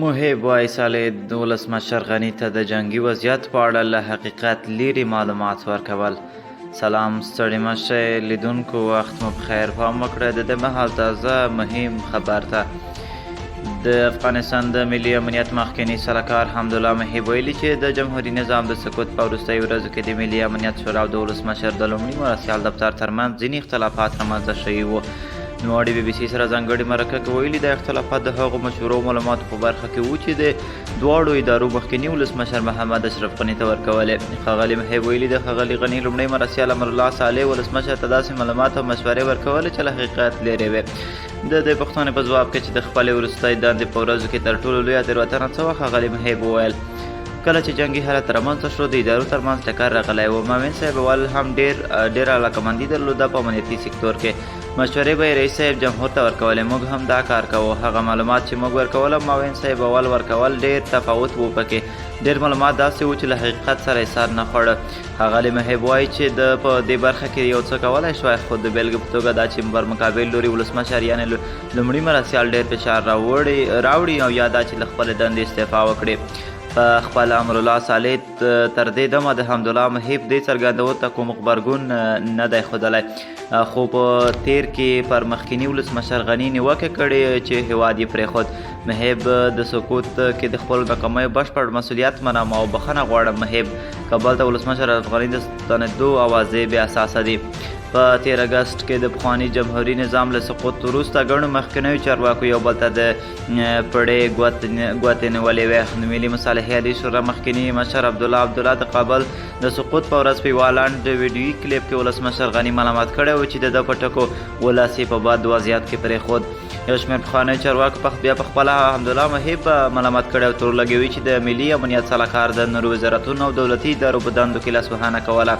محب وایي صالح د ولسمشر غني ته د جنګي وضعیت په اړه له حقیقت لیرې معلومات ورکول. سلام ستړي مه شئ لیدونکو، وخت مو بخیر. پام وکړئ د دې مهال تازه مهم خبر ته. د افغانستان د ملي امنیت مخکني سلاکار حمدالله محب ویلي چې د جمهوري نظام د سقوط په وروستیو ورځو کې د ملي امنیت شورا او د ولسمشر د لومړي مرستیال دفتر ترمنځ ځینې اختلافات رامنځته شوي وو. نوموړي بي بي سي سره ځانګړې مرکه کې ویلي د اختلافات د هغو مشورو معلوماتو په برخه کې وو چې د دواړو ادارو مخکني ولسمشر محمد اشرف غني ته ورکولې. ښاغلي محب ویلي د ښاغلي غني لومړی مرستیال امرالله صالح ولسمشر ته داسې معلومات او مشورې ورکولې چې له حقیقت لرې وې. د دې پوښتنې په ځواب کې چې د خپلې وروستۍ دندې په ورځو کې تر ټولو لویه تېروتنه څه وه، ښاغلي محب وویل کله چې جنګي حالت رامنځته شو د ادارو ترمنځ ټکر راغلی و. معاون صاحب اول هم ډېره علاقمندي درلوده په امنیتي سکتور کې. مشورې به یې رئیس صاحب جمهور ته ورکولې. موږ هم دا کار کوو. هغه معلومات چې موږ ورکول معاون صاحب اول ورکول ډېر تفاوت و. پکې ډېر معلومات داسې وو چې له حقیقت سره یې سر نه خوړه. ښاغلي محب وایي چې په دې برخه کې یو څه کولی شوای، خو د بېلګې په توګه دا چې پر مقابل لوري ولسمشر یعنې لومړي مرستیال ډېر فشار راوړي او یا دا چې له خپلې دندې استعفا وکړي. په خپل امرالله صالح تر دې دمه د حمدالله محب دې څرګندولو ته کوم غبرګون نه دی ښودلی، خو په تیر کې پر مخکیني ولسمشر غني نیوکې کړې چې هیواد یې پرېښود. محب د سقوط کې د خپلو ناکامیو بشپړ مسؤلیت منم او بخښنه غواړم. محب کابل ته ولسمشر اشرف غني د ستنېدو اوازې بې اساسه دي. په 13 اګست کې د پخواني جمهوري نظام له سقوط وروسته ګڼو مخکینیو چارواکو یو بل ته د پړې ګوتې نیولې وې. د ملي مصالحې عالي شورا مخکیني مشر عبدالله د کابل د سقوط په ورځ په یوه لنډ ویډیویي کلیپ کې ولسمشر غني ملامت کړی و چې د ده په ټکو ولس یې په بد وضعیت کې پرېښود. یو شمېر پخوانیو چارواکو بیا په خپله حمدالله محب ملامت کړی او تور لګوي چې د ملي امنیت سلاکار د نورو وزارتونو او دولتي ادارو په دندو کې لاسوهنه کوله.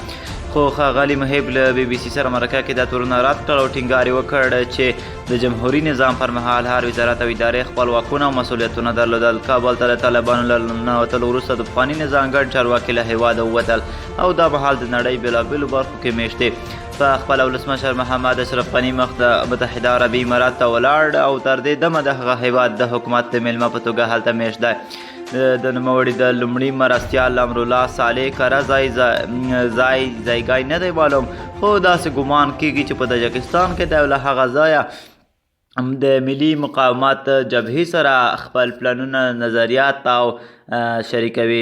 خو ښاغلي محب له بي بي سي سره مرکه کې دا تورونه رد کړل او ټینګار یې وکړ چې د جمهوري نظام پر مهال هر وزارت او ادارې خپل واکونه او مسؤلیتونه درلودل. کابل ته د طالبانو له ننوتلو وروسته د پخواني نظام ګډ چارواکي له هېواده ووتل او دا مهال د نړۍ بېلابېلو برخو کې میشت دي. په خپله ولسمشر محمد اشرف غني مخ د متحده عربي امارات ته ولاړ او تر دې دمه د هغه هېواد د حکومت د میلمه په توګه هلته میشت دی. د نوموړي د لومړي مرستیال امرالله صالح کره ځایګی نه دی معلوم، خو داسې ګمان کیږي چې په تاجکستان کې دی او له هغه ځایه د ملي مقاومت جبهې سره خپل پلانونه، نظریات او شریکوي.